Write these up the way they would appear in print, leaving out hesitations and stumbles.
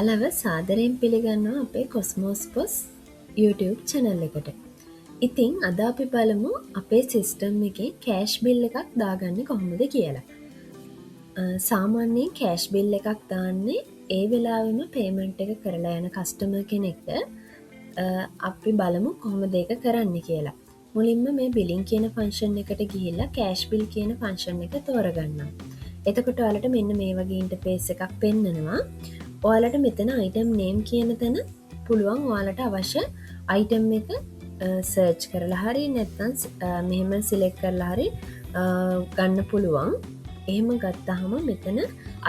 ඔයාලව සාදරයෙන් පිළිගන්නවා අපේ කොස්මෝස් පොස් YouTube channel එකට. ඉතින් අද අපි බලමු අපේ සිස්ටම් එකේ කෑෂ් බිල් එකක් දාගන්නේ කොහොමද කියලා. සාමාන්‍යයෙන් කෑෂ් බිල් එකක් දාන්නේ ඒ වෙලාවෙම පේමන්ට් එක කරලා යන කස්ටමර් කෙනෙක්ට. අපි බලමු කොහොමද ඒක කරන්න කියලා. මුලින්ම මේ බිලින් කියන ෆන්ක්ෂන් එකට ගිහිල්ලා කෑෂ් බිල් කියන ෆන්ක්ෂන් එක තෝරගන්නවා. එතකොට ඔයාලට මෙන්න මේ වගේ ඉන්ටර්ෆේස් එකක් පෙන්නනවා. ඔයාලට මෙතන අයිටම් නේම් කියන තැන පුළුවන් ඔයාලට අවශ්‍ය අයිටම් එක සර්ච් කරලා හරි නැත්නම් මෙහෙම සිලෙක්ට් කරලා හරි ගන්න පුළුවන්. එහෙම ගත්තාම මෙතන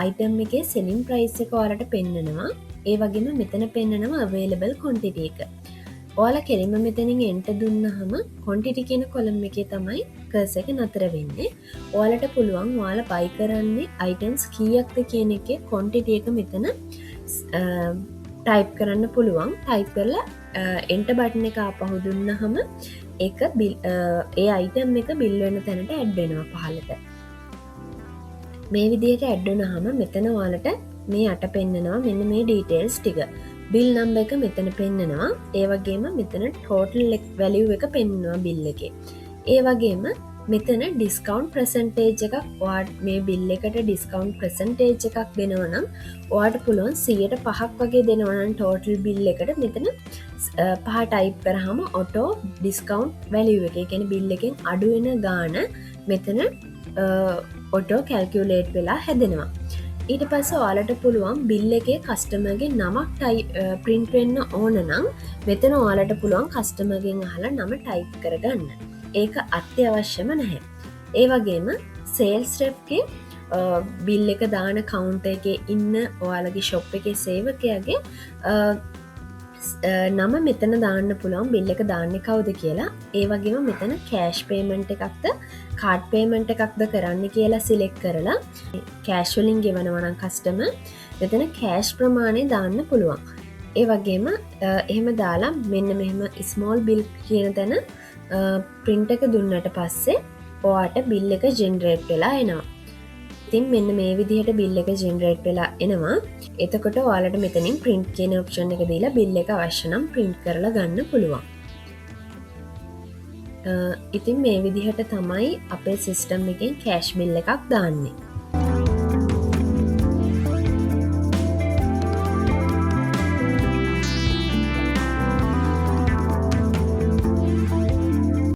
අයිටම් එකේ සෙලින් ප්‍රයිස් එක ඔයාලට පෙන්නනවා. ඒ වගේම මෙතන පෙන්නනවා available quantity එක. ඔයාලා කෙලින්ම මෙතනින් enter දුන්නාම quantity කියන කොලම් එකේ තමයි cursor එක නතර වෙන්නේ. ඔයාලට පුළුවන් ඔයාලා buy කරන්නේ items කීයක්ද කියන එකේ quantity එක මෙතන ටයිප් කරන්න පුළුවන්. ටයිප් කරලා enter බටන් එක ආපහු දුන්නාම ඒක ඒ item එක bill වෙන තැනට add වෙනවා පහළට. මේ විදිහට add වුණාම මෙතන ඔයාලට මේ අට පෙන්නනවා මෙන්න මේ details ටික. bill number එක මෙතන පෙන්නනවා. ඒ වගේම මෙතන total value එක පෙන්නනවා bill එකේ. ඒ වගේම මෙතන discount percentage එකක් ඔයාට මේ bill එකට discount percentage එකක් දෙනවා නම් ඔයාට පුළුවන් 105ක් වගේ දෙනවා නම් total bill එකට මෙතන 5 type කරාම auto discount value එක. ඒ කියන්නේ bill එකෙන් අඩු වෙන ගාණ මෙතන auto calculate වෙලා හැදෙනවා. ඊට පස්සේ ඔයාලට පුළුවන් bill එකේ customer ගේ නමක් print වෙන්න ඕන නම් මෙතන ඔයාලට පුළුවන් customer ගෙන් අහලා නම type කරගන්න. ඒක අත්‍යවශ්‍යම නැහැ. ඒ වගේම sales rep ගේ bill එක දාන counter එකේ ඉන්න ඔයාලගේ shop එකේ සේවකයාගේ නම මෙතන දාන්න පුළුවන් bill එක දාන්නේ කවුද කියලා. ඒ වගේම මෙතන cash payment එකක්ද card payment එකක්ද කරන්න කියලා select කරලා cash වලින් ගෙවනවා නම් customer මෙතන cash ප්‍රමාණය දාන්න පුළුවන්. ඒ වගේම එහෙම දාලා මෙන්න මෙහෙම small bill කියන තැන print එක දුන්නට පස්සේ ඔයාට bill එක generate වෙලා එනවා. ඉතින් මෙන්න මේ විදිහට bill එක generate වෙලා එනවා. එතකොට ඔයාලට මෙතනින් print කියන option එක දීලා bill එක අවශ්‍ය නම් print කරලා ගන්න පුළුවන්. ඉතින් මේ විදිහට තමයි අපේ සිස්ටම් එකෙන් කෑෂ් බිල් එකක් දාන්නේ.